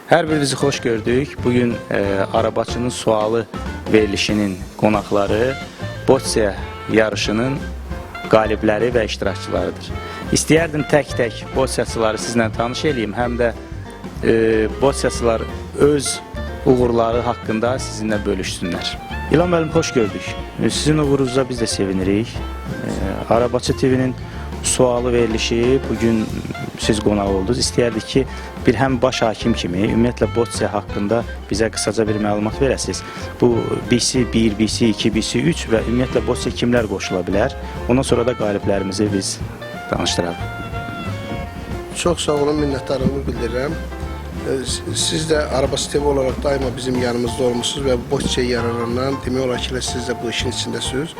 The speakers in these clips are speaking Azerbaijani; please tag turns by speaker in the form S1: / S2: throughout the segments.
S1: Hər birinizi xoş gördük. Bugün Arabaçının sualı verilişinin qonaqları Botsiya yarışının qalibləri və iştirakçılarıdır. İstəyərdim tək-tək botsiyaçıları sizlə tanış edeyim, həm də botsiyaçılar öz uğurları haqqında sizinlə bölüşsünlər. İlham müəllim, xoş gördük. Sizin uğurunuzda biz də sevinirik. Arabaçı TV'nin sualı verilişi bugün siz qonaq oldunuz. İstəyərdik ki, bir həm baş hakim kimi, ümumiyyətlə Botsiya haqqında bizə qısaca bir məlumat verəsiniz. Bu BC1, BC2, BC3 və ümumiyyətlə Botsiya kimlər qoşula bilər? Ondan sonra da qaliblərimizi biz danışdıraq.
S2: Çox sağ olun, minnətdarlığımı bildirirəm. Siz də Arabaçı TV olaraq daima bizim yanımızda olmuşsunuz və Botsiya yararlarından demək olar ki, siz də bu işin içindəsiniz.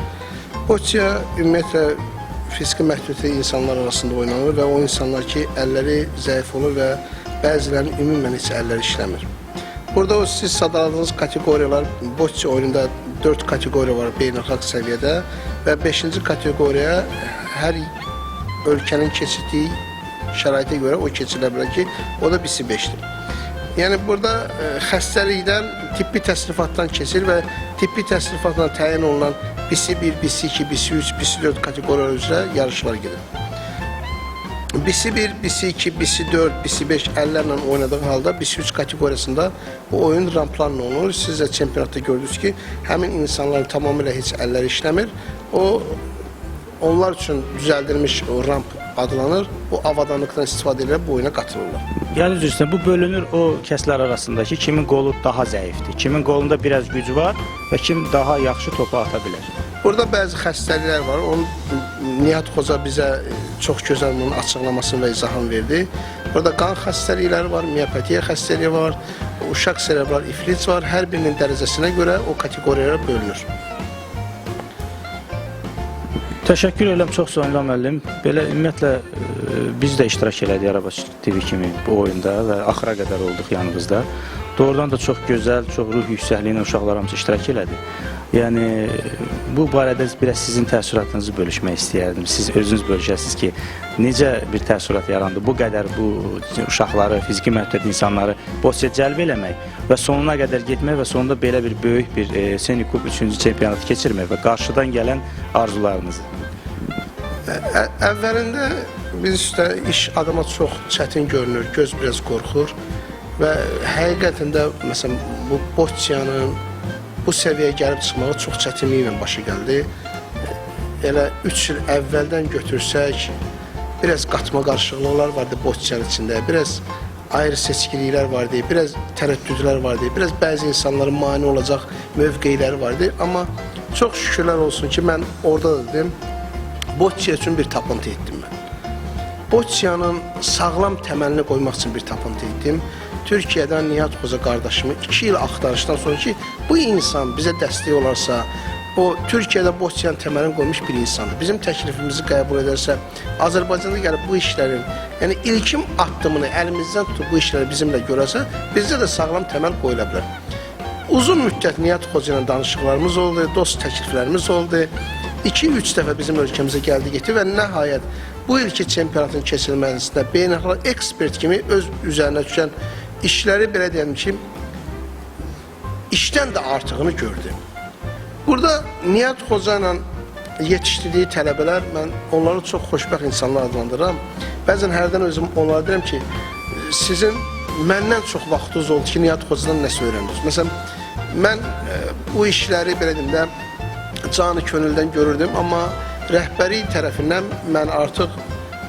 S2: Botsiya ümumiyyətlə fiziki məhdudiyyətli insanlar arasında oynanır və o insanlar ki, əlləri zəif olur və bəzilərinin ümumən heç əlləri işləmir. Burada siz sadaladığınız kateqoriyalar, Botsiya oyununda 4 kateqoriya var beynəlxalq səviyyədə və 5-ci kateqoriya hər ölkənin keçirdiyi şəraitə görə o keçilə bilər ki, o da BC5-dir. Yəni burada xəstəlikdən, tibbi təsrifatdan keçir və tibbi təsrifatla təyin olunan BC1, BC2, BC3, BC4 kateqoriyalar üzrə yarışlar gedir. BC1, BC2, BC4, BC5 əllərlə oynadığı halda BC3 kateqoriyasında bu oyun ramplarla olur. Siz də çempionatda gördünüz ki, həmin insanların tamamilə heç əlləri işləmir. Onlar üçün düzəldilmiş o ramp adlanır. Bu avadanlıqdan istifadə edərək bu oyuna qatılırlar.
S1: Yəni üzrə bu bölünür o kəslər arasındakı kimin qolu daha zəifdir, kimin qolunda biraz gücü var və kim daha yaxşı topu ata bilər.
S2: Burada bəzi xəstəliklər var. Nihat Xoca bizə çox gözəl bunun açıqlamasını və izahını verdi. Burada qan xəstəlikləri var, miopatiya xəstəliyi var, uşaq serebral iflic var. Hər birinin dərəcəsinə görə o kateqoriyalara bölünür.
S1: Təşəkkür edirəm, çox sağ olun İlham müəllim. Belə ümumiyyətlə biz də iştirak elədik Arabaçı TV kimi bu oyunda və axıra qədər olduq yanımızda. Doğrudan da çox gözəl, çox ruh yüksəkliyi ilə uşaqlarımız iştirak elədi. Yəni bu barədə biraz sizin təəssüratınızı bölüşmək istəyərdim. Siz özünüz bölüşəsiniz ki, necə bir təəssürat yarandı? Bu qədər bu uşaqları, fiziki məhdudiyyətli insanları Botsiya cəlb eləmək və sonuna qədər getmək və sonunda belə bir böyük bir Senior Cup 3-cü çempionatı keçirmək və qarşıdan gələn arzularınızı.
S2: Əvvəlində biz üstə iş adama çox çətin görünür, göz biraz qorxur və həqiqətən də məsələn bu Botsiyanın bu səviyyəyə gəlib çıxmağı çox çətinliklə başa gəldi. Elə 3 il əvvəldən götürsək, biraz qatma qarışıqlıqlar vardı Botsiyanın içində, biraz ayrı seçkiliklər vardı, biraz tərəddüdlər vardı, biraz bəzi insanların mane olacaq mövqeyləri vardı. Amma çox şükürlər olsun ki, mən orada da dedim, Botsiya üçün bir tapıntı etdim mən. Botsiyanın sağlam təməlini qoymaq üçün bir tapıntı etdim. Türkiyədən Nihat Xoca qardaşımı 2 il axtarışdan sonra ki, bu insan bizə dəstək olarsa, o Türkiyədə Botsiyanın təməlini qoymuş bir insandır. Bizim təklifimizi qəbul edərsə, Azərbaycanda gəlib bu işlərin, yəni ilkin addımını əlimizdən tutub bu işləri bizimlə görərsə, bizdə də sağlam təməl qoyula bilər. Uzun müddət Nihat Xoca ilə danışıqlarımız oldu, dost təkliflərimiz oldu. 2-3 dəfə bizim ölkəmizə gəldi getdi və nəhayət bu ilki çempionatın keçirilməsində beynəlxalq ekspert kimi öz üzərinə düşən işləri belə deyəm ki, işdən də artığını gördü. Burada Nihat Xoca ilə yetişdirdiyi tələbələr, mən onları çox xoşbəxt insanlar adlandırıram. Bəzən hərdən özüm onlara deyirəm ki, sizin məndən çox vaxtınız oldu ki, Nihat Xocadan nəsə öyrənirsiniz. Məsələn, mən bu işləri belə deyim də, canı könüldən görürdüm, amma rəhbəri tərəfindən mən artıq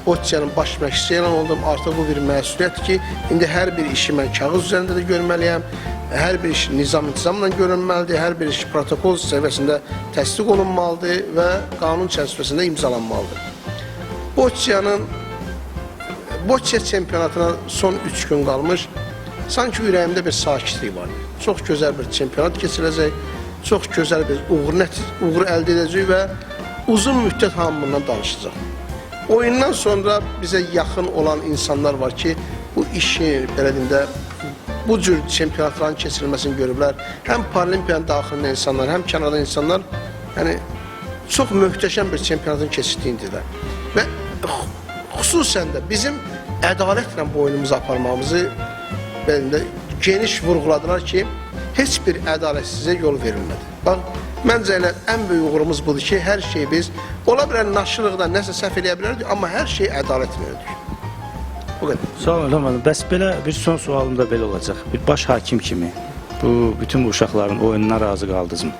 S2: Botsiyanın baş məşqçisi ilə oldum. Artıq bu bir məsuliyyətdir ki, indi hər bir işi mən kağız üzərində də görməliyəm, hər bir iş nizam-intizamla görünməlidir, hər bir iş protokol səviyyəsində təsdiq olunmalıdır və qanun çərçivəsində imzalanmalıdır. Botsiya çempionatına son 3 gün qalmış, sanki ürəyimdə bir sakitlik var. Çox gözəl bir çempionat keçiriləcək, çox gözəl bir uğur əldə edəcək və uzun müddət hamı bundan danışacaq. Oyundan sonra bizə yaxın olan insanlar var ki, bu işi, belə deyim də, bu cür çempionatların keçirilməsini görüblər. Həm Paralimpiyanın daxilində insanlar, həm kənarda insanlar, yəni, çox möhtəşəm bir çempionatın keçirdiyini deyirlər. Və xüsusən də bizim ədalətlə bu oyunumuzu aparmamızı geniş vurğuladılar ki, heç bir ədalətsizliyə yol verilmədi. Bax, məncə elə ən böyük uğurumuz budur ki, hər şey biz, ola bilər naşırlıqdan nəsə səhv eləyə bilərdik, amma hər şey ədalətlə ödür. Bu qədər.
S1: Sağ olun, İlham müəllim. Bəs belə bir son sualım da belə olacaq. Bir baş hakim kimi bütün bu uşaqların oyununa razı qaldınızmı?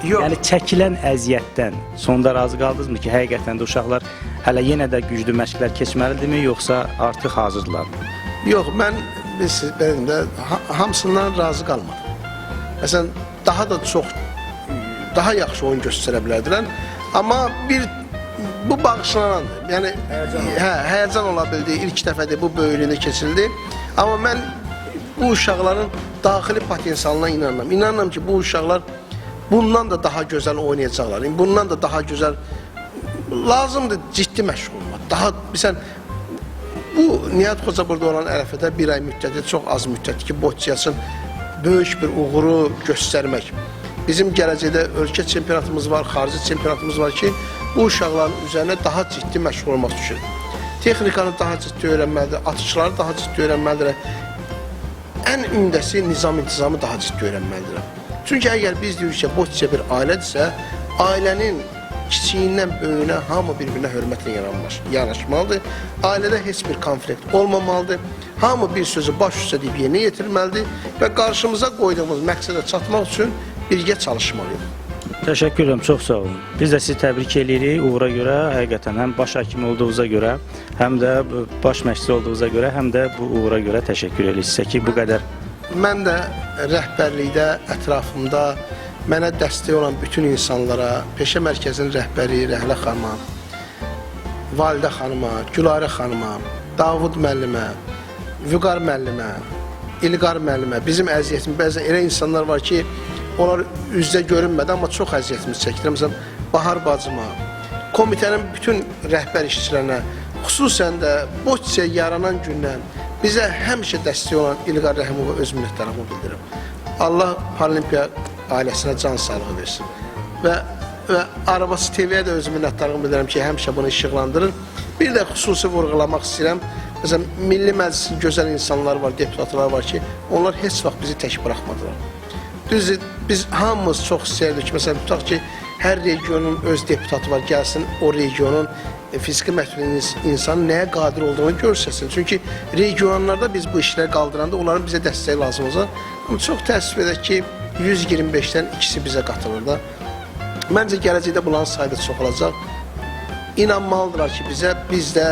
S2: Yox.
S1: Yəni çəkilən əziyyətdən sonda razı qaldınızmı ki, həqiqətən də uşaqlar hələ yenə də güclü məşqlər keçməlidirmi, yoxsa artıq hazırdırlarmı?
S2: Yox, mən benim də hamısından razı qalmadım. Məsələn, daha da çox, daha yaxşı oyun göstərə bilərdilər. Amma bu bağışlanandır. Yəni, həyəcan ola bildi, ilk dəfədir bu böyüklüyündə keçildi. Amma mən bu uşaqların daxili potensialına inanıram. İnanıram ki, bu uşaqlar bundan da daha gözəl oynayacaqlar. Bundan da daha gözəl, lazımdır ciddi məşğul olmaq. Daha, bilsən, bu Nihat Xoca burada olan ərəfədə bir ay müddəti, çox az müddətdir ki, Boccia üçün böyük bir uğuru göstərmək. Bizim gələcəkdə ölkə çempionatımız var, xarici çempionatımız var ki, bu uşaqların üzərinə daha ciddi məşğul olmaq düşür. Texnikanı daha ciddi öyrənməlidir, atışları daha ciddi öyrənməlidir. Ən ündəsi nizam-intizamı daha ciddi öyrənməlidir. Çünki əgər biz deyirik ki, Boccia bir ailədirsə, ailənin kiçiyindən böyüyünə hamı bir-birinə hörmətlə yanaşmalıdır. Ailədə heç bir konflikt olmamalıdır. Hamı bir sözü baş üstə deyib yerinə yetirməlidir və qarşımıza qoyduğumuz məqsədə çatmaq üçün birgə çalışmalıyıq.
S1: Təşəkkür edirəm, çox sağ olun. Biz də sizi təbrik edirik uğura görə, həqiqətən həm baş hakim olduğunuza görə, həm də baş məşqçi olduğunuza görə, həm də bu uğura görə təşəkkür edirik sizə ki, bu qədər.
S2: Mən də rəhbərlikdə, ətrafımda mənə dəstək olan bütün insanlara, peşə mərkəzinin rəhbəri Rəhlə xanıma, Validə xanıma, Gülarə xanıma, Davud müəllimə, Vüqar müəllimə, İlqar müəllimə, bizim əziyyətimiz, bəzən elə insanlar var ki, onlar üzdə görünmədi, amma çox əziyyətimiz çəkdir. Məsələn, Bahar bacıma, komitənin bütün rəhbər işçilərinə, xüsusən də Boccia yaranan gündən bizə həmişə dəstək olan İlqar Rəhimova öz minnətdarlığımı bildirirəm. Allah Paralimpiya ailəsinə can sağlığı versin. Və Arabası TV-yə də öz minnətdarlığımı bildirirəm ki, həmişə bunu işıqlandırır. Bir də xüsusi vurğulamaq istəyirəm. Məsələn, Milli Məclisin gözəl insanlar var, deputatlar var ki, onlar heç vaxt bizi tək buraxmadılar. Düzdür, biz hamımız çox istəyirdik ki, məsələn, tutaq ki, hər regionun öz deputatı var, gəlsin o regionun fiziki məhdud insanın nəyə qadir olduğunu görsəsin. Çünki regionlarda biz bu işləri qaldıranda onların bizə dəstək lazım olacaq. Amma çox təəssüf edək ki, 125-dən ikisi bizə qatılır da. Məncə gələcəkdə bunların sayı da çox olacaq. İnanmalıdırlar ki, biz də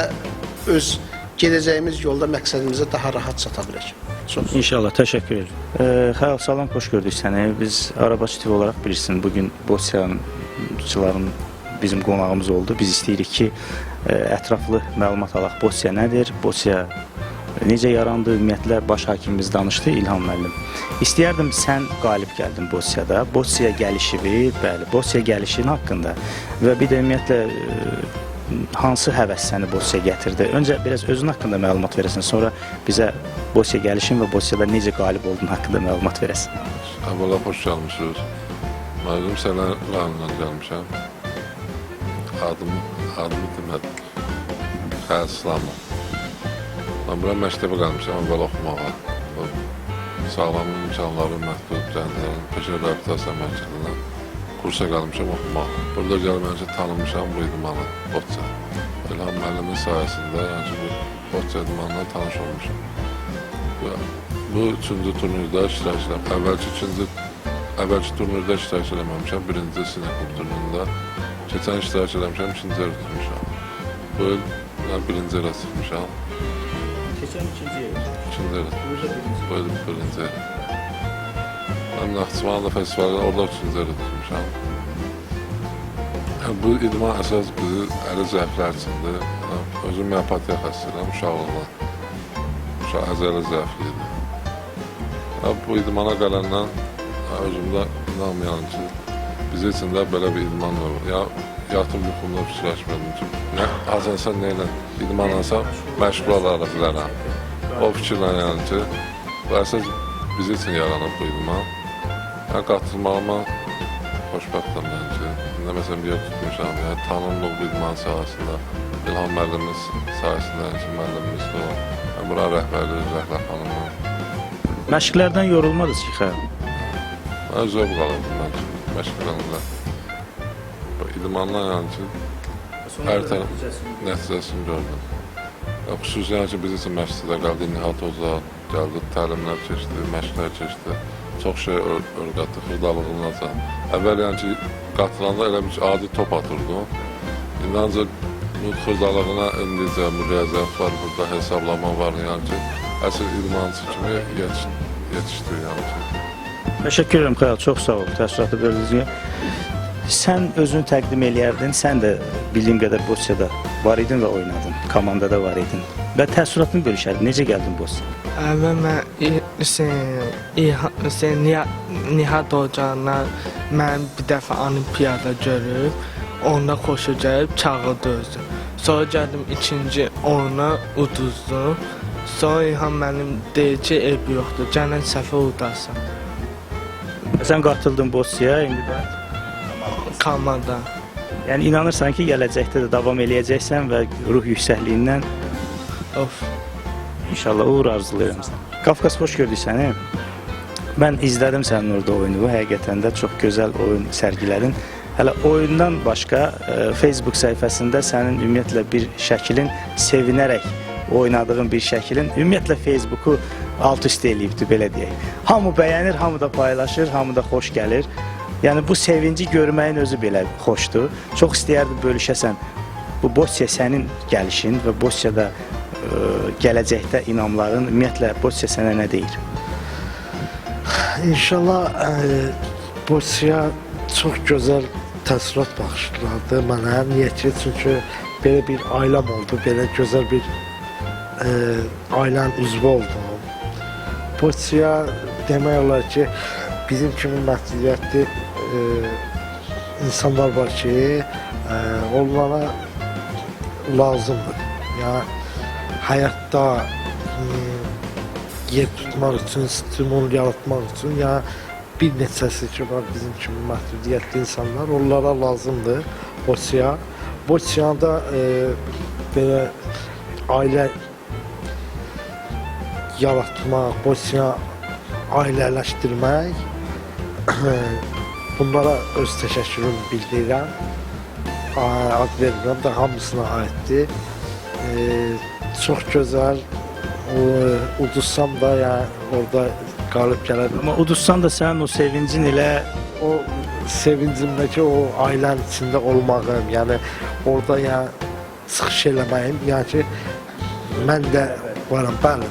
S2: öz gedəcəyimiz yolda məqsədimizə daha rahat çata bilək.
S1: İnşallah, təşəkkür edirəm. Xəyal, salam, xoş gördük səni. Biz Arabaçı TV olaraq bilirsin, bugün Bocciaçıların bizim qonağımız oldu. Biz istəyirik ki, ətraflı məlumat alaq. Boccia nədir? Boccia necə yarandı? Ümumiyyətlə, baş hakimimiz danışdı, İlham müəllim. İstəyərdim, sən qalib gəldin Boccia'da. Boccia gəlişini, bəli, Boccia gəlişinin haqqında və bir də ümumiyyətlə hansı həvəs səni Boccia gətirdi? Öncə biraz özün haqqında məlumat verəsən, sonra bizə Boccia gəlişin və Boccia'da necə qalib olduğun haqqında məlumat verəsən.
S3: Əvvəla xoş gəlmişsiniz. Mənim sənə rayonundan gəlmişəm. Adımı demədim. Xəyal İslamı. Mən bura məktəbə qalmışam, əvvəl oxumağa. Sağlam imkanları, məhdud cəhətlərin peşə reabilitasiya mərkəzindən kursa qalmışam oxumağa. Burada gəlməyəcə tanımışam bu idmanı, Boccia. İlham müəllimin sayəsində, yəni bu Boccia idmanla tanış olmuşam. Bu üçüncü turnirdə iştirak edirəm. Əvvəlki turnirdə iştirak eləməmişəm, birinci sinekul turnirində. Keçən iştirak eləmişəm, ikinci yerə tutmuşam. Bu il birinci yerə çıxmışam.
S1: Keçən ikinci yerə?
S3: İkinci yerə. Bu il birinci yerə. Mən Naxçıvanlı festivalda orada üçüncü yerə tutmuşam. Bu idman əsas bizi əli zəiflər üçündür. Özüm miopatiya xəstəyirəm, uşaqlıqdan. Uşaq əzəli zəifliyidir. Bu idmana gələndən özümdə inanmayan ki, bizi üçün də belə bir idman var. Ya yatım yuxumda fikirləşmədim ki, azansa nə ilə idmanlansa məşğul olaraq bilərəm. O fikirlə yəni ki, bu əsas bizi üçün yaranıb bu idman. Qatılmağıma xoşbəxtəm mən ki, məsələn bir yer tutmuşam, tanınlıq bu idman sahəsində, İlham müəllimiz sayəsində, müəllimimiz də o. Bura rəhbərlik, Rəhlə xanımın
S1: Məşqlərdən yorulmadınız ki, xəyal?
S3: Mən zövq alırdım mən məşqlərində. İdmanla yəni ki, hər tərəf nəticəsini gördüm. Xüsusən ki, biz üçün məşqdə gəldi, Nihat Ozad gəldi, təlimlər keçdi, məşqlər keçdi. Çox şey öyrətdi, xırdalığınca. Əvvəl yəni ki, qatılanda elə bir adi top atırdım. İndi ancaq bu xırdalığına indicə müriazət var, burada hesablama var, yəni ki, əsl idmançı kimi yetişdi, yəni ki.
S1: Təşəkkür edirəm Xəyal, çox sağ ol, təəssüratı böldüyünüz. Sən özünü təqdim eləyərdin, sən də bildiyim qədər Bosiyada var idin və oynadın, komandada var idin. Və təəssüratını bölüşərdin, necə gəldin Bosiyaya?
S4: Əvvəl mən Nihat Hocana mən bir dəfə olimpiyada görüb, onda xoşa gəlib çağırdı özü. Sonra gəldim ikinci oyuna uduzdum. Sonra İlham mənim deyir ki, ev yoxdur, gələn səfər udasın.
S1: Sən qatıldın Bosiyaya, indi də
S4: Komanda.
S1: yəni inanırsan ki, gələcəkdə də davam eləyəcəksən və ruh yüksəkliyindən
S4: Of.
S1: İnşallah uğur arzulayıram sənə. Qafqaz, xoş gördük səni. Mən izlədim sənin orada oyunu. Həqiqətən də çox gözəl oyun sərgilədin. Hələ oyundan başqa Facebook səhifəsində sənin ümumiyyətlə bir şəklin sevinərək oynadığın bir şəklin ümumiyyətlə Facebooku alt-üst eləyibdi, belə deyək. Hamı bəyənir, hamı da paylaşır, hamı da xoş gəlir. Yəni bu sevinci görməyin özü belə xoşdur. Çox istəyərdim bölüşəsən. Bu Bosiya sənin gəlişin və Bosiyada gələcəkdə inamların, ümumiyyətlə Bosiya sənə nə deyir?
S5: İnşallah Bosiya çox gözəl təəssürat bağışladı mənə. Niyə ki, çünki belə bir ailəm oldu, belə gözəl bir ailənin üzvü oldum. Bosiya demək olar ki, bizim kimi məsuliyyətli insanlar var ki, onlara lazımdır. Yəni, həyatda yer tutmaq üçün, stimul yaratmaq üçün, yəni bir neçəsi ki var bizim kimi məhdudiyyətli insanlar, onlara lazımdır Bosiya. Bosiyada belə ailə yaratmaq, Bosiya ailələşdirmək, bunlara öz təşəkkürümü bildirirəm. Ad verirəm də hamısına aiddir. Çox gözəl, uduzsam da yəni orada qalib gələrəm.
S1: Amma uduzsan da sənin o sevincin elə
S5: O sevincimdəki o ailənin içində olmağım, yəni orada yəni çıxış eləməyim, yəni ki, mən də varam, bəli.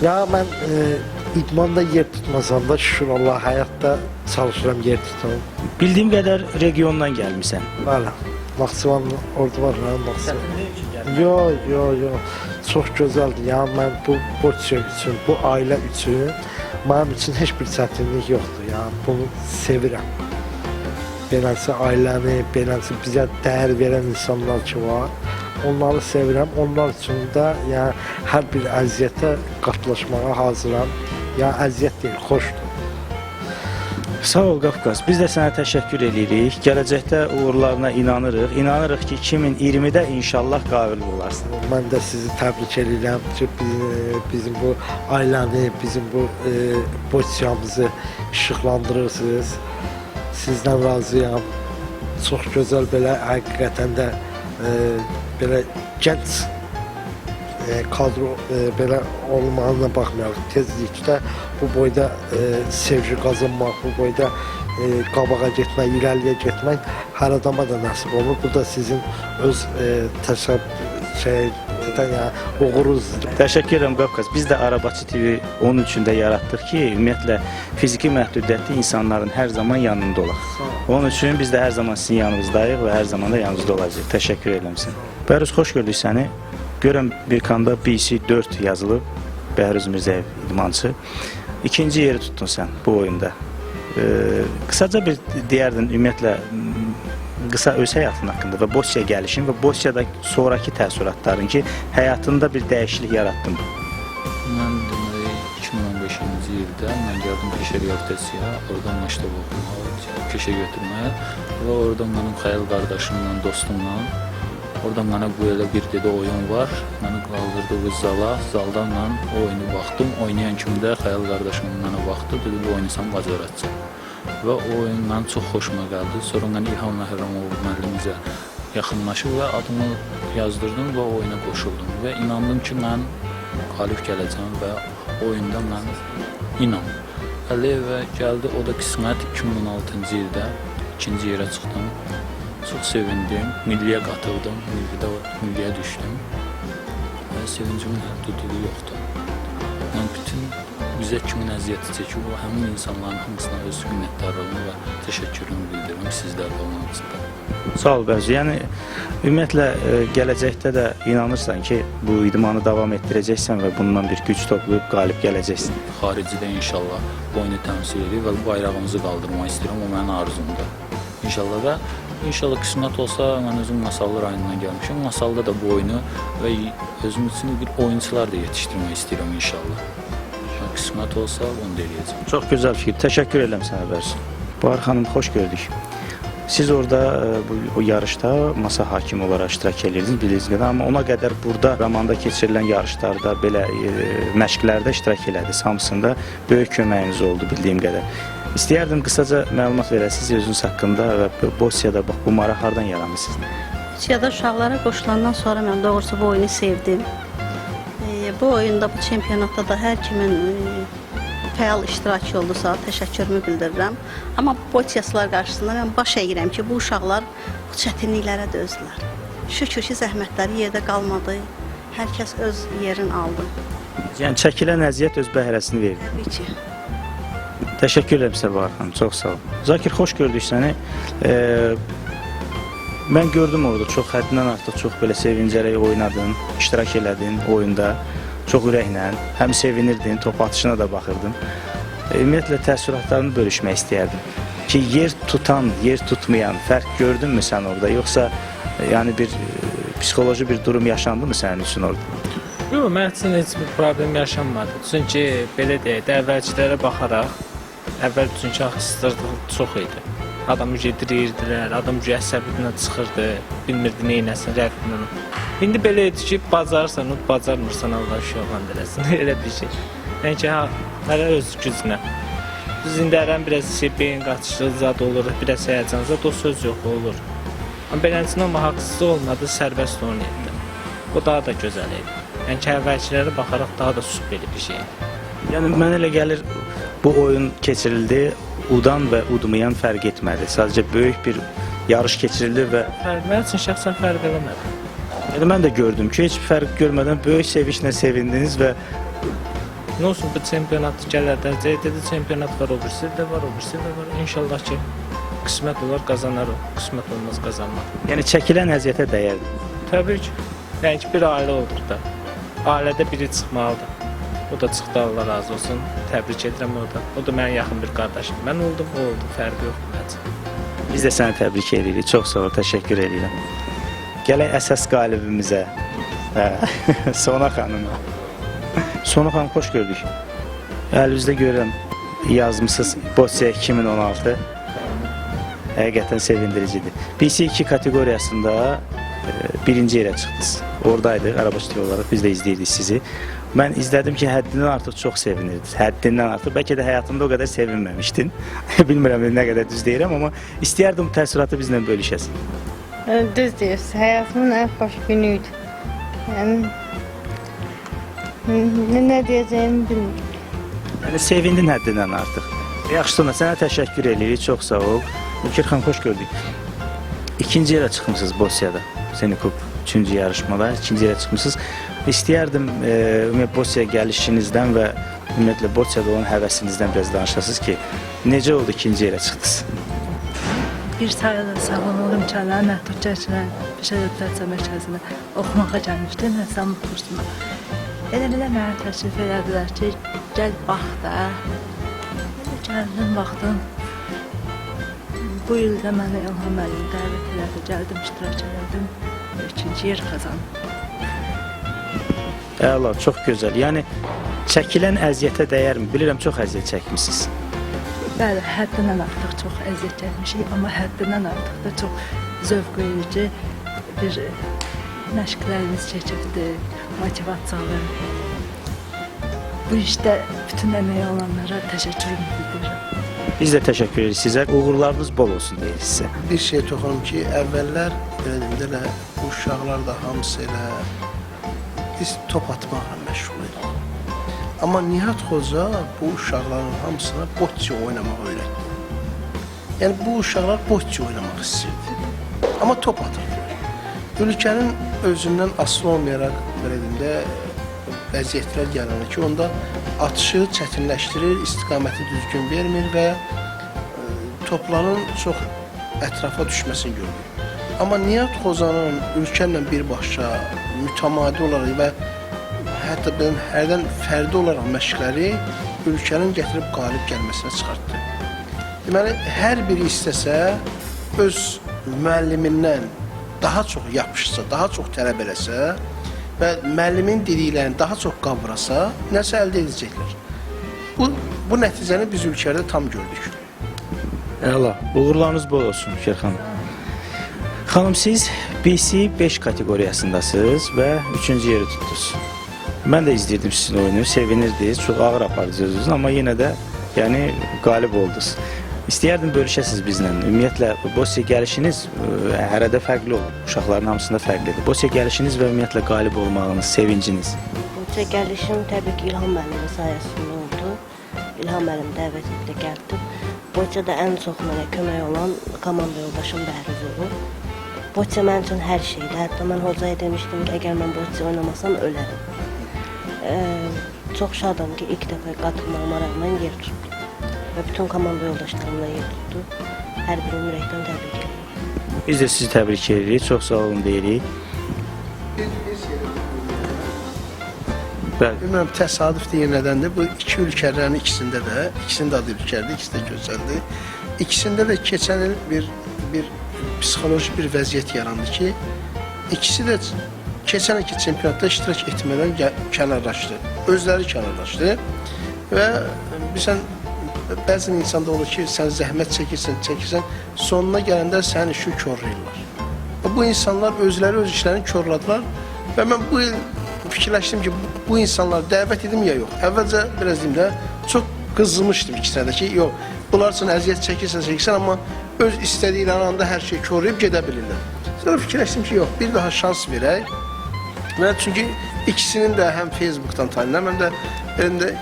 S5: Ya mən idmanda yer tutmasam da şükür Allah həyatda çalışıram yer tutum.
S1: bildiyim qədər regiondan gəlmisən.
S5: Bəli, Naxçıvan orada var, Naxçıvan. Yo, çox gözəldir. Yəni mən bu Bosiya üçün, bu ailə üçün mənim üçün heç bir çətinlik yoxdur. Yəni bunu sevirəm. Beləsi ailəni, beləsi bizə dəyər verən insanlar ki var, onları sevirəm. Onlar üçün də yəni hər bir əziyyətə qatlaşmağa hazıram. Yəni əziyyət deyil, xoşdur.
S1: Sağ ol Qafqaz. Biz də sənə təşəkkür edirik. Gələcəkdə uğurlarına inanırıq. İnanırıq ki, 2020-də inşallah qabil olarsan.
S5: Mən də sizi təbrik edirəm ki, bizim bu ailəni, bizim bu Bosiyamızı işıqlandırırsınız. Sizdən razıyam. Çox gözəl belə həqiqətən də belə gənc kadro belə olmağına baxmayaraq tezlikdə bu boyda sevgi qazanmaq, bu boyda qabağa getmək, irəliyə getmək hər adama da nəsib olur. Bu da sizin öz uğurunuzdur.
S1: Təşəkkür edirəm Qafqaz. Biz də Arabaçı TV onun üçün də yaratdıq ki, ümumiyyətlə fiziki məhdudiyyətli insanların hər zaman yanında olaq. Onun üçün biz də hər zaman sizin yanınızdayıq və hər zaman da yanınızda olacağıq. Təşəkkür edirəm sizə. Bəhruz, xoş gördük səni. Görəm bir kanda BC4 yazılıb, Bəhruz Mirzəyev idmançı. İkinci yeri tutdun sən bu oyunda. Qısaca bir deyərdin, ümumiyyətlə, qısa öz həyatın haqqında və Bosiya gəlişin və Bosiyada sonraki təəssüratların ki, həyatında bir dəyişiklik yarattın.
S6: Mən deməli 2015-ci ildə mən gəldim peşə reabilitasiyaya, oradan məktəb oxumağa, peşə götürməyə və oradan mənim Xəyal qardaşımla, dostumla Oradan mənə belə bir dedi oyun var. Məni qaldırdı bu zala. Zaldan mən o oyunu baxdım. Oynayan kimi də Xəyal qardaşım mənə baxdı. Dedi bu oyunu sən bacaracaqsan. Və o oyun mənim çox xoşuma gəldi. Sonra mən İlham Məhərrəmov müəllimimizə yaxınlaşıb və adımı yazdırdım və o oyuna qoşuldum. Və inandım ki, mən qalib gələcəm və oyunda mən inandım. Və gəldi, o da qismət 2016-cı ildə ikinci yerə çıxdım. Çox sevindim, milliyə qatıldım, milliyə düşdüm və sevincimin həddudu yoxdur. Mən bütün bizə kimin əziyyəti çəkib, o həmin insanların hamısına öz minnətdarlığımı və təşəkkürümü bildirirəm sizlərlə olmağınızda.
S1: Sağ ol Bərzi. Yəni ümumiyyətlə gələcəkdə də inanırsan ki, bu idmanı davam etdirəcəksən və bundan bir güc toplayıb qalib gələcəksən.
S6: Xaricidə inşallah bu oyunu təmsil edib və bayrağımızı qaldırmaq istəyirəm, o mənim arzumdur. İnşallah və İnşallah qismət olsa, mən özüm Masallı rayonundan gəlmişəm. Masalda da bu oyunu və özüm üçün bir oyuncular da yetişdirmək istəyirəm inşallah. Qismət olsa, onu da eləyəcəm.
S1: Çox gözəl fikir. Təşəkkür edirəm sənə Bərzi. Bahar xanım, xoş gördük. Siz orada o yarışda masa hakimi olaraq iştirak edirdiniz, bildiyiniz qədər. Amma ona qədər burada Ramanda keçirilən yarışlarda, belə məşqlərdə iştirak elədiniz. Hamısında böyük köməyiniz oldu, bildiyim qədər. İstəyərdim qısaca məlumat verəsiniz özünüz haqqında və Bosiyada bax bu maraq hardan yarandı sizdə?
S7: Bosiyada uşaqlara qoşulandan sonra mən doğrusu bu oyunu sevdim. Bu oyunda, bu çempionatda da hər kimin fəal iştirakçı oldusa təşəkkürümü bildirirəm. Amma Bosiyasılar qarşısında mən baş əyirəm ki, bu uşaqlar bu çətinliklərə dözdülər. Şükür ki, zəhmətləri yerdə qalmadı, hər kəs öz yerini aldı.
S1: Yəni çəkilən əziyyət öz bəhrəsini verdi.
S7: Təbii ki.
S1: Təşəkkür edirəm sizə Bahar xanım, çox sağ ol. Zakir, xoş gördük səni. Mən gördüm orada çox həddindən artıq çox belə sevincərək oynadın, iştirak elədin oyunda, çox ürəklə, həm sevinirdin, top atışına da baxırdın. Ümumiyyətlə təəssüratlarını bölüşmək istəyərdim ki, yer tutan, yer tutmayan fərq gördünmü sən orada, yoxsa yəni bir psixoloji bir durum yaşandımı sənin üçün orada?
S8: Yox, mən üçün heç bir problem yaşanmadı. Çünki belə deyək də, əvvəlkilərə baxaraq, əvvəl çünki axıstırdığı çox idi. Adam yedirirdilər, adam əsəbindən çıxırdı, bilmirdi neynəsin, rəqbindən. İndi belə idi ki, bacarırsan, bacarmırsan, Allah uşaqlan eləsin, elə bir şey. Yəni ki, hələ öz gücünə. Biz indi ərən biraz beyin qaçışı zad olur, biraz həyəcan zad, o söz yox olur. Amma beləncəsində amma haqsız olmadı, sərbəst oynayırdı. O daha da gözəl idi. Yəni ki, əvvəlkilərə baxaraq daha da super bir şey.
S1: Yəni mənə elə gəlir, bu oyun keçirildi, udan və udmayan fərq etmədi. Sadəcə böyük bir yarış keçirildi və
S8: Mən üçün şəxsən fərq eləmədi.
S1: yəni mən də gördüm ki, heç fərq görmədən böyük sevinçlə sevindiniz və
S8: Nə olsun, bu çempionat gələrdən, dedi çempionat var, o birisi də var, o birisi də var. İnşallah ki, qismət olar, qazanar o, qismət olmaz, qazanmaz.
S1: yəni çəkilən əziyyətə dəyərdi.
S8: Təbii ki, yəni ki, bir ailə olduq da. Ailədə biri çıxmalıdır. O da çıxdı, Allah razı olsun. Təbrik edirəm o da. O da mənim yaxın bir qardaşım. Mən oldum, o oldu. Fərqi yoxdur məncə.
S1: Biz də səni təbrik edirik. Çox sağ ol, təşəkkür edirəm. Gələk əsas qalibimizə. Sona xanıma. Sona xanım, xoş gördük. Əlinizdə görürəm, yazmısınız Bosiya 2016. Həqiqətən sevindiricidir. PC2 kateqoriyasında birinci yerə çıxdınız. Oradaydıq, arabaçı olaraq biz də izləyirdik sizi. Mən izlədim ki, həddindən artıq çox sevinirdiniz. Həddindən artıq. Bəlkə də həyatımda o qədər sevinməmişdin. Bilmirəm nə qədər düz deyirəm, amma istəyərdim bu təəssüratı bizlə bölüşəsin.
S9: Düz deyirsiniz. Həyatımın ən xoş günü idi. Yəni, nə deyəcəyimi bilmirəm.
S1: Yəni sevindin həddindən artıq. Yaxşı, Sona, sənə təşəkkür edirik. Çox sağ ol. Ülker xan, xoş gördük. İkinci yerə çıxmısınız Bosiyada. Senikub 3-cü yarışmada ikinci yerə çıxmısınız. İstəyərdim Bosiyaya gəlişinizdən və ümumiyyətlə Bosiyada olan həvəsinizdən biraz danışasınız ki, necə oldu ikinci yerə çıxdınız?
S10: Bir sayıda sağlamlıq imkanları məhdud çərçivədə Peşə Adaptasiya Mərkəzinə oxumağa gəlmişdim, rəssamlıq kursuna. Elə mənə təklif elədilər ki, gəl bax da. Elə gəldim, baxdım. Bu ildə mənə İlham müəllim dəvət elədi, gəldim, iştirak elədim, ikinci yer qazandım.
S1: Əla, çox gözəl. Yəni, çəkilən əziyyətə dəyərmi? Bilirəm, çox əziyyət çəkmişsiniz.
S10: Bəli, həddindən artıq çox əziyyət çəkmişik, amma həddindən artıq da çox zövq verici bir məşqlərimiz keçibdi, motivasiyalı. Bu işdə bütün əməyi olanlara təşəkkürümü bildirirəm.
S1: Biz də təşəkkür edirik sizə. Uğurlarınız bol olsun deyirik sizə.
S2: Bir şey toxunum ki, əvvəllər belə bu uşaqlar da hamısı elə biz top atmaqla məşğul idik. Amma Nihat Xoca bu uşaqların hamısına bocce oynamaq öyrətdi. Yəni bu uşaqlar bocce oynamaq istəyirdi. Amma top atırdı. Ülkənin özündən asılı olmayaraq belə vəziyyətlər gəlir ki, onda atışı çətinləşdirir, istiqaməti düzgün vermir və topların çox ətrafa düşməsini görür. Amma Nihat Xoca'nın ülkənlə birbaşa, mütəmadi olaraq və hətta hərdən fərdi olaraq məşqləri ülkənin gətirib qalib gəlməsinə çıxartdı. Deməli, hər biri istəsə, öz müəllimindən daha çox yapışsa, daha çox tələb eləsə və müəllimin dediklərini daha çox qavrasa, nəsə əldə edəcəklər. Bu nəticəni biz ülkədə tam gördük.
S1: Əla, uğurlarınız bol olsun Şükür xanım. Xanım, siz BC 5 kateqoriyasındasınız və 3-cü yeri tutdunuz. Mən də izləyirdim sizin oyunu, sevinirdiniz, çox ağır apardınız, amma yenə də yəni, qalib oldunuz. İstəyərdim bölüşəsiniz bizlə. Ümumiyyətlə, Bosya gəlişiniz hərədə fərqli olur. Uşaqların hamısında fərqlidir. Bosya gəlişiniz və ümumiyyətlə qalib olmağınız, sevinciniz.
S11: Bosya gəlişim təbii ki, İlham müəllimin sayəsində oldu. İlham müəllim dəvət etdi, gəldim. Bosyada ən çox mənə kömək olan komanda yoldaşım Bəhruz olub. Bosya mənim üçün hər şeydir. Hətta mən hocaya demişdim ki, əgər mən Bosya oynamasam, ölərəm. Çox şadam ki, ilk dəfə qatılmağıma rəğmən yer tutdu. Və bütün komanda yoldaşlarımla yer tutdu. Hər birini ürəkdən təbrik edirəm.
S1: Biz də sizi təbrik edirik, çox sağ olun deyirik.
S2: Bilmirəm, təsadüf deyil nədəndir. Bu iki ülkələrin ikisində də, ikisinin də adı ülkədir, ikisi də gözəldir. İkisində də keçən il bir psixoloji bir vəziyyət yarandı ki, ikisi də keçən ilki çempionatda iştirak etmədən kənarlaşdı. Özləri kənarlaşdı və bilirsən, bəzən insanda olur ki, sən zəhmət çəkirsən, sonuna gələndə sənin işi körləyirlər. Bu insanlar özləri öz işlərini körladılar və mən bu il fikirləşdim ki, bu insanları dəvət edim ya yox. Əvvəlcə, biraz deyim də, çox qızılmışdım ikisinə də ki, yox, bunlar üçün əziyyət çəkirsən, amma öz istədikləri anda hər şeyi körləyib gedə bilirlər. Sonra fikirləşdim ki, yox, bir daha şans verək. Çünki ikisinin də həm Facebook'dan tanıyım, həm də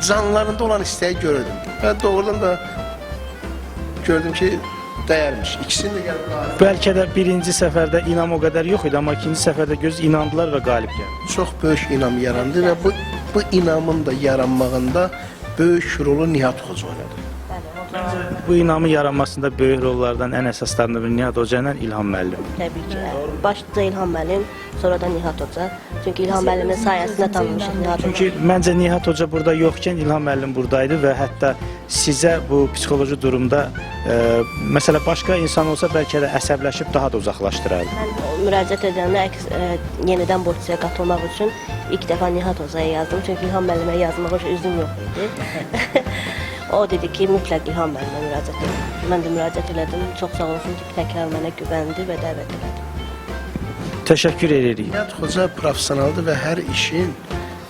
S2: canlarında olan istəyi görürdüm. Və doğrudan da gördüm ki, dəyərmiş. İkisini də gəlib qalib.
S1: Bəlkə də birinci səfərdə inam o qədər yox idi, amma ikinci səfərdə göz inandılar və qalib gəldi.
S2: Çox böyük inam yarandı və bu inamın da yaranmağında böyük rolu Nihat Xoca oynadı.
S1: Bu inamın yaranmasında böyük rollardan ən əsaslarından biri Nihat Hoca ilə İlham müəllim.
S11: Təbii ki, başlıca İlham müəllim, sonra da Nihat Hoca. Çünki İlham müəllimin sayəsində tanımışıq Nihat Hoca.
S1: Çünki məncə Nihat Hoca burada yoxkən İlham müəllim buradaydı və hətta sizə bu psixoloji durumda məsələ başqa insan olsa bəlkə də əsəbləşib daha da uzaqlaşdırardı.
S11: Mən müraciət edəndə yenidən Boksiyaya qatılmaq üçün ilk dəfə Nihat Hocaya yazdım. Çünki İlham müəllimə yazmaq üçün üzüm yox idi. O dedi ki, mütləq İlham müəllimə müraciət edim. Mən də müraciət elədim. Çox sağ olsun ki, təkrar mənə güvəndi və dəvət elədi.
S1: Təşəkkür edirik.
S2: Nihat Xoca professionaldır və hər işin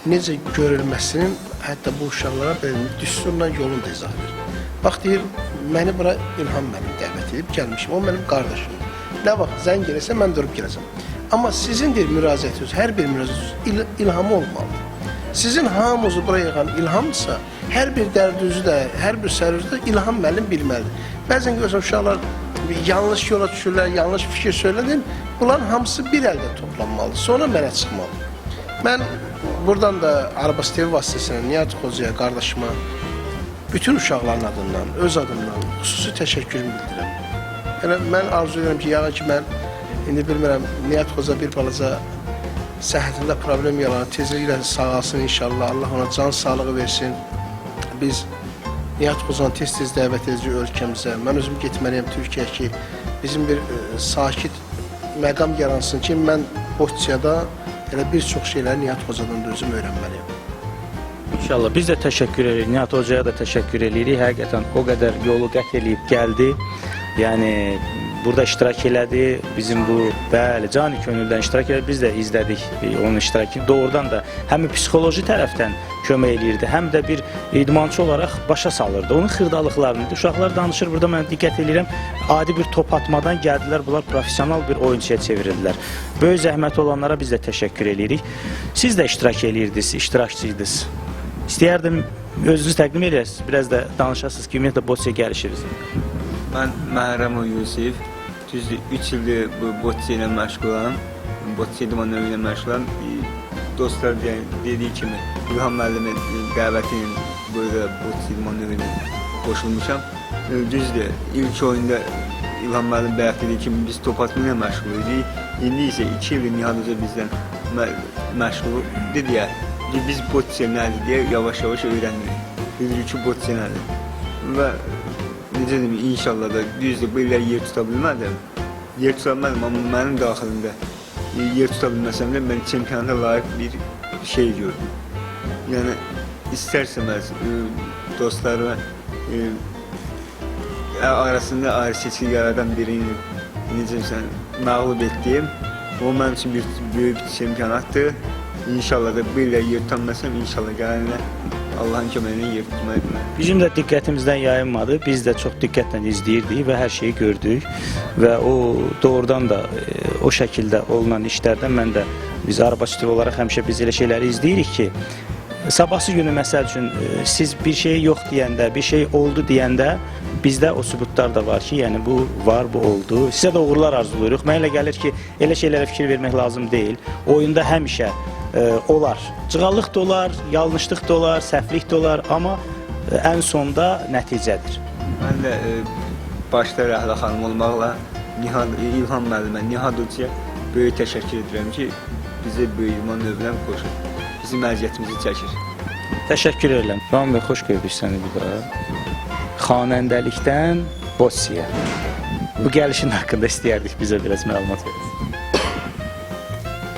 S2: necə görülməsinin hətta bu uşaqlara düsturla yolunu da izah verir. Bax, deyir, məni bura İlham müəllim dəvət edib gəlmişim. O mənim qardaşım. Nə vaxt zəng gəlirsə, mən durub gələcəm. Amma sizin deyir, müraciətiniz, hər bir müraciətiniz ilhamı olmalıdır. Sizin hamınızı buraya yığan ilhamdırsa, hər bir dərdinizi də, hər bir sərvinizi də İlham müəllim bilməlidir. Bəzən görürsən, uşaqlar yanlış yola düşürlər, yanlış fikir söylədir. Bunların hamısı bir əldə toplanmalıdır, sonra mənə çıxmalıdır. Mən buradan da Arabas TV vasitəsilə Nihat Xocaya, qardaşıma, bütün uşaqların adından, öz adımdan xüsusi təşəkkürümü bildirirəm. Mən arzu edirəm ki, yağın ki, mən indi bilmirəm, Nihat Xoca bir balaca səhhətində problem yaranır, tezliklə sağalsın inşallah, Allah ona can sağlığı versin. Biz Nihat Xoca'nı tez-tez dəvət edəcək ölkəmizə. Mən özüm getməliyəm Türkiyəyə ki, bizim bir sakit məqam yaransın ki, mən Boksiyada elə bir çox şeyləri Nihat Xoca'dan da özüm öyrənməliyəm.
S1: İnşallah biz də təşəkkür edirik, Nihat Hocaya da təşəkkür edirik. Həqiqətən o qədər yolu qət eləyib gəldi. Yəni burada iştirak elədi. Bizim bu, bəli, cani könüldən iştirak elədi. Biz də izlədik onun iştirakını. Doğrudan da həm psixoloji tərəfdən kömək eləyirdi, həm də bir idmançı olaraq başa salırdı. Onun xırdalıqlarını. Uşaqlar danışır, burada mən diqqət edirəm. Adi bir top atmadan gəldilər, bunlar professional bir oyunçuya çevirdilər. Böyük zəhmət olanlara biz də təşəkkür edirik. Siz də iştirak edirdiniz, iştirakçıydınız. İstəyərdim özünüzü təqdim edəsiniz, biraz da danışasınız ki, ümumiyyətlə Botsiyaya gəlişiriz.
S12: Mən Məhrəmov Yusif, düzdür 3 ildir bu Botsiya ilə məşğulam, Botsiya idmanları ilə məşğulam. Dostlar dediyi kimi, İlham müəllimin dəvəti ilə burada Botsiya idmanları ilə qoşulmuşam. Düzdür, ilk oyunda İlham müəllim bayaq dediyi kimi biz top atma ilə məşğul idik. İndi isə 2 ildir Nihat Hoca bizdən məşğul dedi ya, biz Botsiya nədir deyə yavaş-yavaş öyrənirik. Bilirik ki, Botsiya nədir. Və necə deyim, inşallah da düzdür, bu illər yer tuta bilmədim. Yer tuta bilmədim, amma mənim daxilimdə yer tuta bilməsəm də mən çempionata layiq bir şey gördüm. Yəni, istərsəməz dostlarıma arasında ayrı seçki yaradan birini necə deyirsən, məğlub etdim. O mənim üçün bir böyük çempionatdır. İnşallah da bu illər yer tutanmasam, inşallah gələnlə Allah'ın köməyinə yer tutmayı bilməm.
S1: Bizim də diqqətimizdən yayınmadı. Biz də çox diqqətlə izləyirdik və hər şeyi gördük. Və o doğrudan da o şəkildə olunan işlərdən mən də biz Arabaçı TV olaraq həmişə biz elə şeyləri izləyirik ki, sabahsı günü məsəl üçün siz bir şey yox deyəndə, bir şey oldu deyəndə bizdə o sübutlar da var ki, yəni bu var, bu oldu. Sizə də uğurlar arzuluyoruz. Mənə elə gəlir ki, elə şeylərə fikir vermək lazım deyil. Oyunda həmişə olar. Cığallıq da olar, yanlışlıq da olar, səhvlik də olar, amma ən sonda nəticədir.
S12: Mən də başda Rəhlə xanım olmaqla İlham müəllimə, Nihat Hocaya böyük təşəkkür edirəm ki, bizə böyük idman növünə qoşur. Bizim əziyyətimizi çəkir.
S1: Təşəkkür edirəm. Ram bəy, xoş gördük səni burada. Xanəndəlikdən Botsiya. Bu gəlişin haqqında istəyərdik bizə biraz məlumat verəsiniz.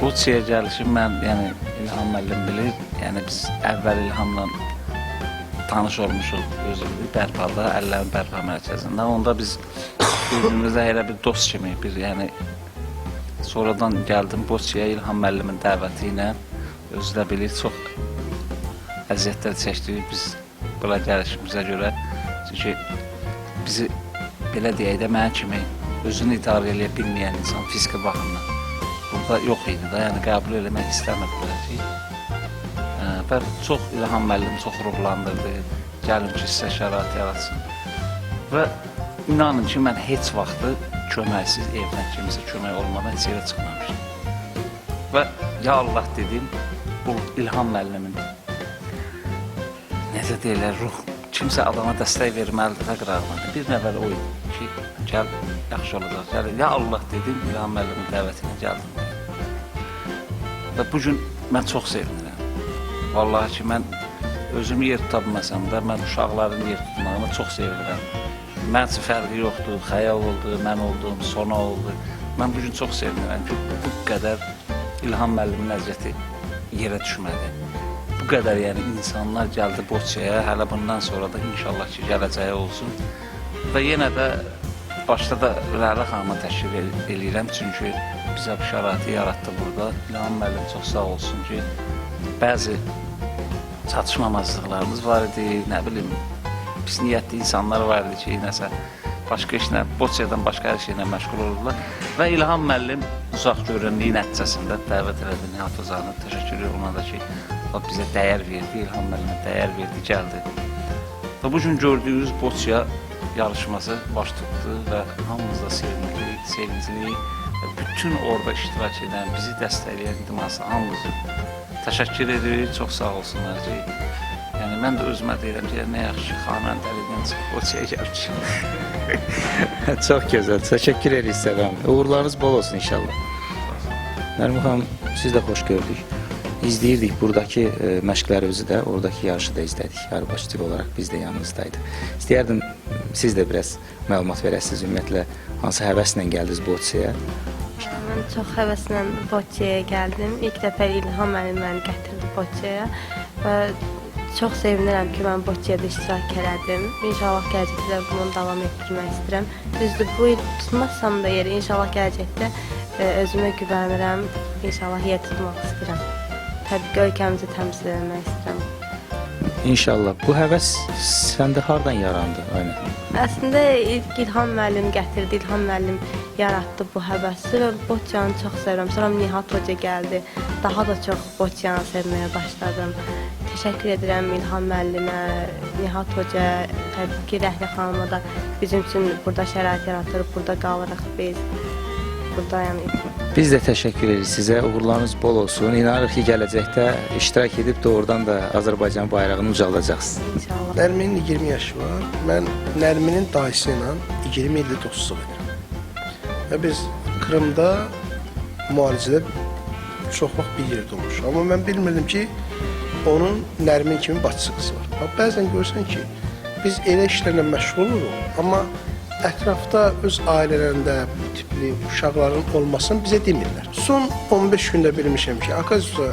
S6: Botsiyaya gəlişim mən, yəni İlham müəllim bilir, yəni biz əvvəl İlhamla tanış olmuşuq özümüzü bərpada, Əllərin Bərpa Mərkəzində. Onda biz birbirimize elə bir dost kimi, bir yəni sonradan gəldim Botsiyaya İlham müəllimin dəvəti ilə, özü də bilir, çox əziyyətlər çəkdik biz bura gəlişimizə görə. Çünki bizi belə deyək də mənə kimi özünü idarə edə bilməyən insan fiziki baxımdan burada yox idi da, yəni qəbul eləmək istəmədilər ki. Və çox İlham müəllim çox ruhlandırdı, gəlin ki, sizə şərait yaratsın. Və inanın ki, mən heç vaxtı köməksiz evdən kimisə kömək olmadan heç yerə çıxmamışdım. Və ya Allah dedim, bu İlham müəllimin necə deyirlər, ruh, kimsə adama dəstək verməlidir və qırağına. Bir nəvəl o idi ki, gəl, yaxşı olacaq, gəl. Ya Allah dedim, İlham müəllimin dəvətinə gəldim. Və bugün mən çox sevinirəm. Vallahi ki, mən özümü yer tuta bilməsəm də, mən uşaqların yer tutmağına çox sevinirəm. Mən üçün fərqi yoxdur, xəyal oldu, mən oldum, sona oldu. Mən bugün çox sevinirəm ki, bu qədər İlham müəllimin əziyyəti yerə düşmədi. Bu qədər yəni insanlar gəldi Botsiyaya, hələ bundan sonra da inşallah ki, gələcəyi olsun. Və yenə də başda da Rəhlə xanıma təşkil eləyirəm, çünki bizə bu şəraiti yaratdı burada. İlham müəllim çox sağ olsun ki, bəzi çatışmamazlıqlarımız var idi, nə bilim, pis niyyətli insanlar var idi ki, nəsə başqa işlə, Botsiyadan başqa hər şeylə məşğul olurlar. Və İlham müəllim uzaq görünlüyü nəticəsində dəvət elədi Nihat Hoca'nı. Təşəkkür edirəm ona da ki, bizə dəyər verdi, İlham müəllimə dəyər verdi, gəldi. Və bugün gördüyünüz Botsiya yarışması baş tutdu və hamımız da sevincli və bütün orada iştirak edən, bizi dəstəkləyən idmançı hamımızı təşəkkür edirik, çox sağ olsunlar ki, yəni mən də özümə deyirəm ki, nə yaxşı ki, xanəndəlikdən çıxıb Botsiyaya gəlmişim.
S1: Çox gözəl, təşəkkür edirik Səlam. Uğurlarınız bol olsun inşallah. Nərmin xanım, siz də xoş gördük. İzləyirdik buradakı məşqlərimizi də, oradakı yarışı da izlədik. Arabaçı TV olaraq biz də yanınızdaydık. İstəyərdim, siz də biraz məlumat verəsiniz, ümumiyyətlə, hansı həvəslə gəldiniz Botsiyaya?
S9: Mən çox həvəslə Botsiyaya gəldim. İlk dəfə İlham müəllim məni gətirdi Botsiyaya və Çox sevinirəm ki, mən Boçiyada iştirak elədim. İnşallah gələcəkdə bunu davam etdirmək istəyirəm. Düzdür, bu il tutmazsam da yeri, inşallah gələcəkdə özümə güvənirəm. İnşallah yer tutmaq istəyirəm. Təbii ki, ölkəmizi təmsil etmək istəyirəm.
S1: İnşallah. Bu həvəs səndə hardan yarandı? Aynen.
S9: Əslində ilk İlham müəllim gətirdi, İlham müəllim yaratdı bu həvəsi və Boçyanı çox sevirəm. Sonra Nihat Hoca gəldi, daha da çox Boçyanı sevməyə başladım. Təşəkkür edirəm İlham müəllimə, Nihat Hoca, təbii ki, Rəhlə xanıma da bizim üçün burada şərait yaratırıq, burada qalırıq biz. Burada yəni
S1: Biz də təşəkkür edirik sizə. Uğurlarınız bol olsun. İnanırıq ki, gələcəkdə iştirak edib doğrudan da Azərbaycan bayrağını ucaldacaqsınız.
S9: inşallah.
S2: Nərminin 20 yaşı var. Mən Nərminin dayısı ilə 20 ildir dostluq edirəm. Və biz Krımda müalicədə çox vaxt bir yerdə olmuşuq. Amma mən bilmirdim ki, onun Nərmin kimi bacısı qızı var. Bəzən görürsən ki, biz elə işlərlə məşğul oluruq, amma ətrafda öz ailələrində bu tipli uşaqların olmasını bizə demirlər. Son 15 gündə bilmişəm ki, Akazusa,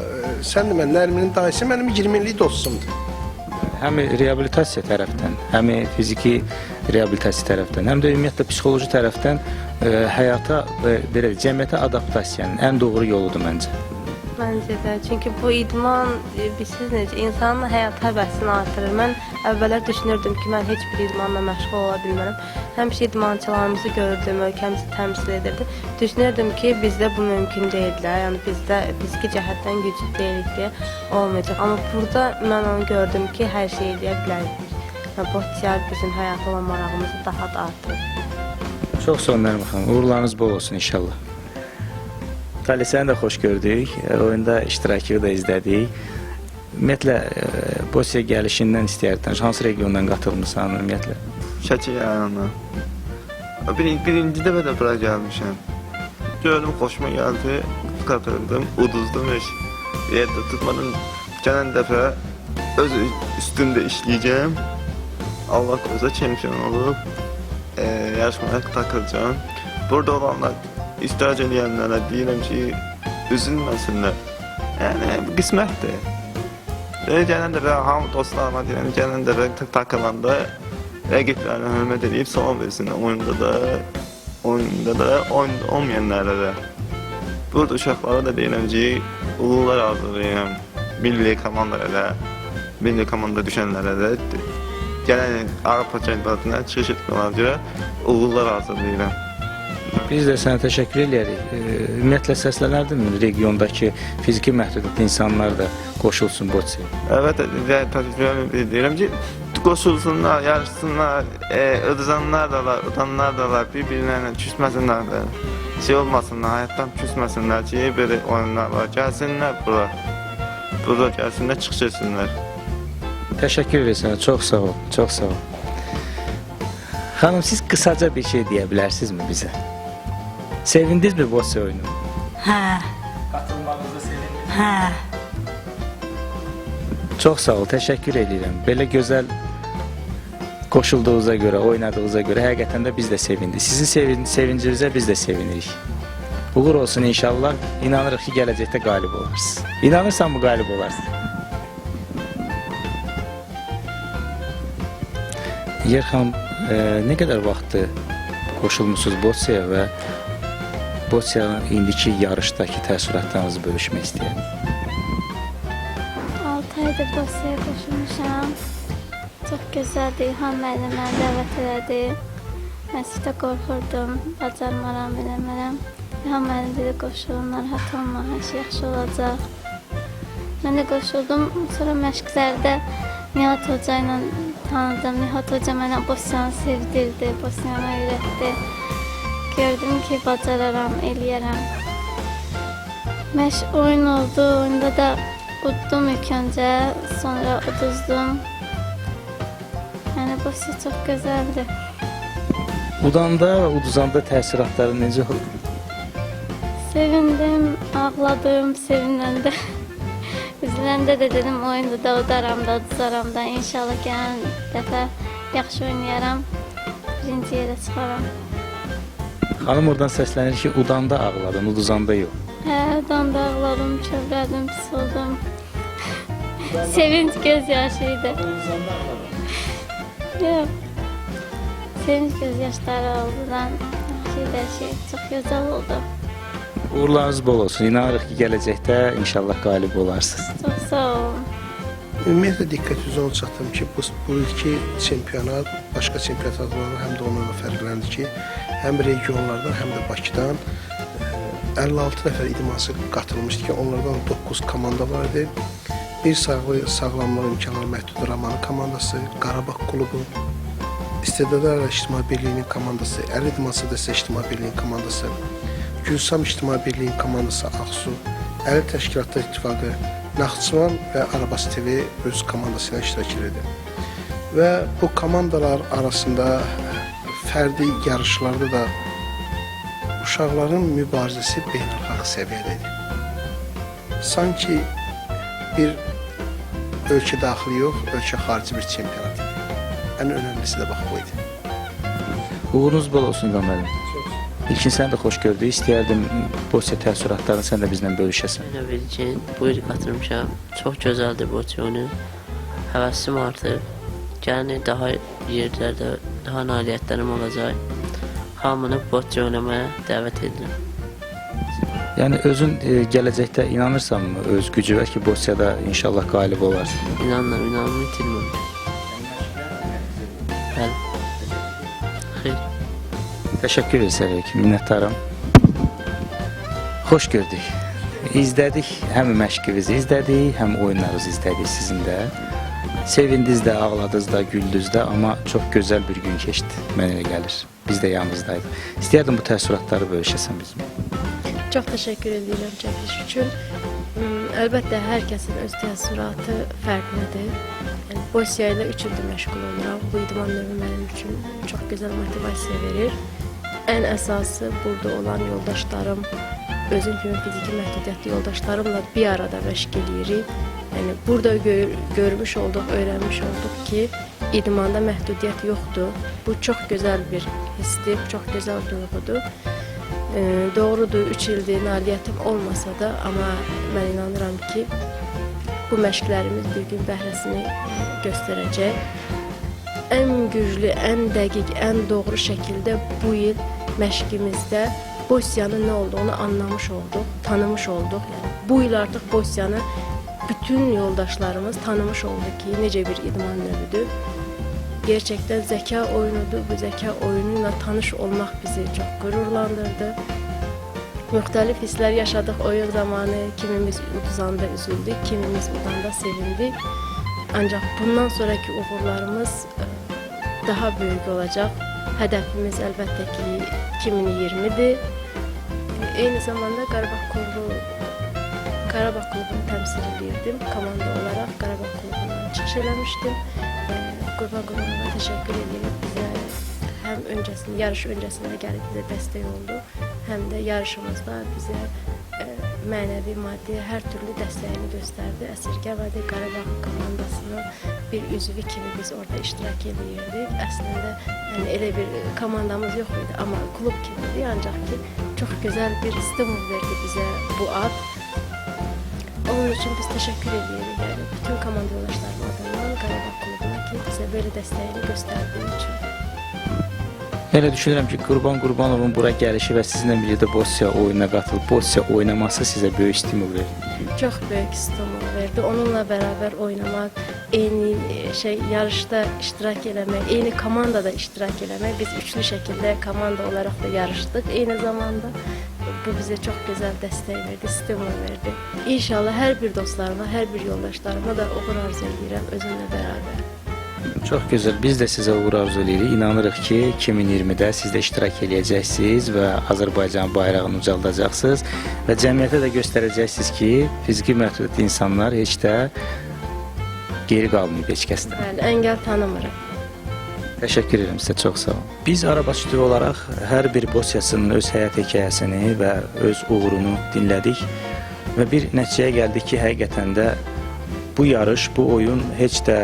S2: sən də mən Nərminin dayısı mənim 20 illik dostumdur.
S1: Həm reabilitasiya tərəfdən, həm fiziki reabilitasiya tərəfdən, həm də ümumiyyətlə psixoloji tərəfdən həyata və belə cəmiyyətə adaptasiyanın ən doğru yoludur məncə.
S9: Məncə də, çünki bu idman, bilirsiniz necə, insanın həyat həvəsini artırır. Mən əvvəllər düşünürdüm ki, mən heç bir idmanla məşğul ola bilmərəm. Həmişə idmançılarımızı görürdüm, ölkəmizi təmsil edirdi. Düşünürdüm ki, bizdə bu mümkün deyildilər, yəni bizdə fiziki cəhətdən güclü deyilik deyə olmayacaq. Amma burada mən onu gördüm ki, hər şey eləyə bilərik. Boksiyar bizim həyata olan marağımızı daha da artırır.
S1: Çox sağ olun Nərmin xanım. Uğurlarınız bol olsun inşallah. Tali, səni də xoş gördük. Oyunda iştirakı da izlədik. Ümumiyyətlə, Bosiya gəlişindən istəyərdim. Hansı regiondan qatılmısan ümumiyyətlə?
S13: Şəki yanına. Birinci dəfə də bura gəlmişəm. Gördüm, xoşuma gəldi. Qatıldım, uduzdum heç. Yerdə tutmadım. Gələn dəfə öz üstümdə işləyəcəm. Allah qoysa çempion olub. Yarışmaya takılacağım. Burada olanlar İştirak edənlərə deyirəm ki, üzülməsinlər. Yəni, qismətdir. Gələn dəfə hamı dostlarıma deyirəm, gələn dəfə takılanda rəqiblərinə hörmət edib sual versinlər oyunda da, olmayanlara da. Burada uşaqlara da deyirəm ki, uğurlar arzulayıram milli komanda düşənlərə də. Gələn Avropa çempionatına çıxış etmələrə görə uğurlar arzulayıram.
S1: Biz də sənə təşəkkür edirik. Ümumiyyətlə səslənərdinmi regiondakı fiziki məhdudiyət insanlar da qoşulsun Boksiyaya?
S13: Evet, təşəkkür edirəm ki, qoşulsunlar, yarışsınlar, udanlar da var, bir-birlərlə küsməsinlər də, olmasınlar, həyatdan küsməsinlər ki, belə oyunlar var, gəlsinlər bura gəlsinlər, çıxış etsinlər.
S1: Təşəkkür edirəm sənə, çox sağ ol, çox sağ ol. Xanım, siz qısaca bir şey deyə bilərsinizmi bizə? Sevindinizmi Boksiya oyunu?
S10: Hə,
S1: Qatılmağınıza sevindiniz?
S10: hə.
S1: Çox sağ ol, təşəkkür edirəm. Belə gözəl qoşulduğunuza görə, oynadığınıza görə həqiqətən də biz də sevindik. Sizin sevincinizə biz də sevinirik. Uğur olsun inşallah. İnanırıq ki, gələcəkdə qalib olarsınız. İnanırsanmı qalib olarsınız? Yer xanım, nə qədər vaxtdır qoşulmusunuz Boksiyaya və Boksiyanın indiki yarışdakı təəssüratlarınızı bölüşmək istəyirəm?
S14: 6 aydır Boksiyaya qoşulmuşam. Çox gözəldir, İlham müəllim məni dəvət elədi. Məşqdə qorxurdum, bacarmaram, eləmərəm. İlham müəllim dedi, qoşulun, narahat olma, hər şey yaxşı olacaq. Mən də qoşuldum, sonra məşqlərdə Nihat Hoca ilə tanıdım. Nihat Hoca mənə Boksiyanı sevdirdi, Boksiyanı öyrətdi. Gördüm ki, bacararam, eləyərəm. Məşq oyun oldu, oyunda da uddum ilk öncə, sonra uduzdum. Yəni, Boksiya çox gözəldir.
S1: Udanda və uduzanda təəssüratları necə oldu?
S14: Sevindim, ağladım, sevinəndə. Üzüləndə də dedim, oyunda da udaram da, uduzaram da. İnşallah gələn dəfə yaxşı oynayaram, birinci yerə çıxaram.
S1: Xanım oradan səslənir ki, udanda ağladım, uduzanda yox.
S14: Hə, udanda ağladım, kövrədim, pis oldum. Sevinç gözyaşıydı. Yok. Sevinç gözyaşları oldu. Çok güzel oldu.
S1: Uğurlarınız bol olsun. İnanırıq ki, gələcəkdə inşallah qalib olarsınız.
S14: Çok sağ olun.
S2: Ümumiyyətlə diqqət üzrə çatdım ki, bu ilki çempionat başqa çempionatlardan həm də onunla fərqləndi ki, həm regionlardan, həm də Bakıdan 56 nəfər idmançı qatılmışdı ki, onlardan 9 komanda vardı. Bir sağlamlıq imkanları məhdud Ramanı komandası, Qarabağ klubu, İstedadlar İctimai Birliyinin komandası, Əli İdmançı Dəstək İctimai Birliyinin komandası, Gülsam İctimai Birliyinin komandası Ağsu, Əli Təşkilatlar İttifaqı, Naxçıvan və Arabas TV öz komandası ilə iştirak edirdi. Və bu komandalar arasında fərdi yarışlarda da uşaqların mübarizəsi beynəlxalq səviyyədə idi. Sanki bir ölkə daxili yox, ölkə xarici bir çempionat idi. Ən önəmlisi də bax bu idi.
S1: Uğurunuz bol olsun İlham müəllim. İlkin sən də xoş gördük. İstəyərdim Bosya təəssüratlarını sən də bizlə bölüşəsən.
S15: Mənə biləcəyin, bu il qatılmışam. Çox gözəldir Bosya oyunu. Həvəsim artır. Yəni daha yerlərdə, daha nailiyyətlərim olacaq. Hamını Bosya oynamaya dəvət edirəm.
S1: Yəni özün gələcəkdə inanırsanmı öz gücü və ki Bosyada inşallah qalib olarsın?
S15: İnanıram, inanımı itirməm. Bəli. Xeyr.
S1: Təşəkkür edirik, minnətdaram. Xoş gördük. İzlədik, həm məşqinizi izlədik, həm oyunlarınızı izlədik sizin də. Sevindiniz də, ağladınız da, güldünüz də, amma çox gözəl bir gün keçdi, mənə elə gəlir. Biz də yanınızdayıq. İstəyərdim bu təəssüratları bölüşəsən bizimlə.
S16: Çox təşəkkür edirəm çəkiliş üçün. Əlbəttə, hər kəsin öz təəssüratı fərqlidir. Bosya ilə 3 ildir məşğul oluram. Bu idman növü mənim üçün çox gözəl motivasiya verir. Ən əsası burada olan yoldaşlarım, özüm kimi fiziki məhdudiyyətli yoldaşlarımla bir arada məşq edirik. Yəni, burada görmüş olduq, öyrənmiş olduq ki, idmanda məhdudiyyət yoxdur. Bu çox gözəl bir hissdir, çox gözəl duyğudur. Doğrudur, 3 ildir nailiyyətim olmasa da, amma mən inanıram ki, bu məşqlərimiz bir gün bəhrəsini göstərəcək. Ən güclü, ən dəqiq, ən doğru şəkildə bu il məşqimizdə Bosyanın nə olduğunu anlamış olduq, tanımış olduq. Yəni, bu il artıq Bosyanı bütün yoldaşlarımız tanımış oldu ki, necə bir idman növüdür. Gerçəkdən zəka oyunudur. Bu zəka oyunuyla tanış olmaq bizi çox qürurlandırdı. Müxtəlif hisslər yaşadıq oyun zamanı. Kimimiz uduzanda üzüldük, kimimiz udanda sevindik. Ancaq bundan sonraki uğurlarımız daha böyük olacaq. Hədəfimiz əlbəttə ki 2020-dir. Eyni zamanda Qarabağ klubunu təmsil edirdim. Komanda olaraq Qarabağ klubundan çıxış eləmişdim. Qurban Qurbanova təşəkkür edirəm. Bizə həm yarış öncəsində gəlib bizə dəstək oldu, həm də yarışımızda bizə mənəvi, maddi hər türlü dəstəyini göstərdi. Əsirgəmədi. Qarabağ komandasının bir üzvü kimi biz orada iştirak edirdik. Əslində elə bir komandamız yox idi, amma klub kimidir. Ancaq ki, çox gözəl bir stimul verdi bizə bu ad. Onun üçün biz təşəkkür edirik. Yəni, bütün komanda yoldaşlarım adından Qarabağ klubuna ki, bizə belə dəstəyini göstərdiyi üçün.
S1: Elə düşünürəm ki, Qurban Qurbanovun bura gəlişi və sizinlə birlikdə Bosya oyununa qatılıb, Bosya oynaması sizə böyük stimul verdi.
S16: Çox böyük stimul verdi. Onunla bərabər oynamaq, eyni yarışda iştirak eləmək, eyni komandada iştirak eləmək. Biz üçlü şəkildə komanda olaraq da yarışdıq. Eyni zamanda bu bizə çox gözəl dəstək verdi, stimul verdi. İnşallah hər bir dostlarıma, hər bir yoldaşlarıma da uğur arzu edirəm özümlə bərabər.
S1: Çox gözəl. Biz də sizə uğur arzu edirik. İnanırıq ki, 2020-də siz də iştirak edəcəksiniz və Azərbaycan bayrağını ucaldacaqsınız və cəmiyyətə də göstərəcəksiniz ki, fiziki məhdudiyyətli insanlar heç də geri qalmayıb heç kəsdən.
S16: Bəli, əngəl tanımırıq.
S1: Təşəkkür edirəm sizə, çox sağ olun. Biz Arabas TV olaraq hər bir Bosyasının öz həyat hekayəsini və öz uğurunu dinlədik və bir nəticəyə gəldik ki, həqiqətən də bu yarış, bu oyun heç də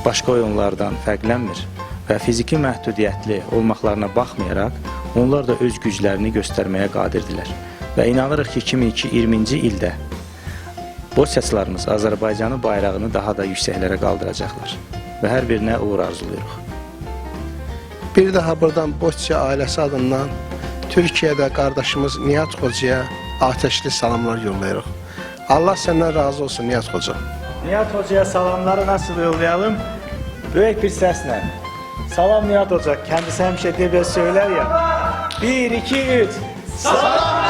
S1: başqa oyunlardan fərqlənmir və fiziki məhdudiyyətli olmaqlarına baxmayaraq, onlar da öz güclərini göstərməyə qadirdirlər. Və inanırıq ki, 2020-ci ildə boksçularımız Azərbaycanın bayrağını daha da yüksəklərə qaldıracaqlar və hər birinə uğur arzuluyuruq.
S2: Bir daha buradan boksçu ailəsi adından Türkiyədə qardaşımız Nihat Hocaya ateşli salamlar yollayırıq. Allah səndən razı olsun Nihat Hoca.
S1: Nihat Hocaya salamları nasıl yollayalım? Böyük bir səslə. Salam Nihat Hoca, kendisi həmişə deyə söylər ya. 1, 2, 3. Salam!